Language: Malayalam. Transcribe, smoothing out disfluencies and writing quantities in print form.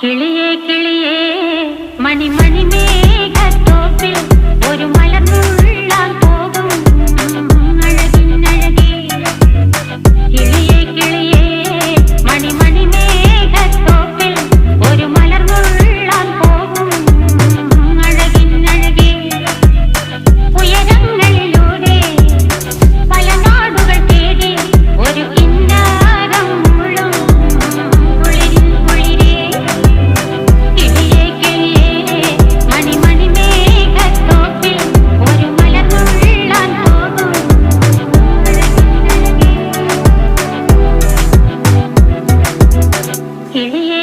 കിളിയേ കിളിയേ മണിമണി മേഘത്തോപ്പിൽ ഒരു മലർന്നുള്ളാൻ പോകും അഴകിനഴകേ. കിളിയേ കിളിയേ മണിമണി മേഘത്തോപ്പിൽ ഒരു മലർന്നുള്ളാൻ പോകും അഴകിനഴകേ. ഉയരങ്ങളിലൂടെ പല നാടുകൾ തേടി ഒരു കിന്നാരം മുള്ളും കുളിരിൻ കുളിരേ. കിളിയേ കിളിയേ മണിമണി മേഘത്തോപ്പിൽ ഒരു മലർന്നുള്ളാൻ പോകും അഴകിനഴകേ. കിളിയേ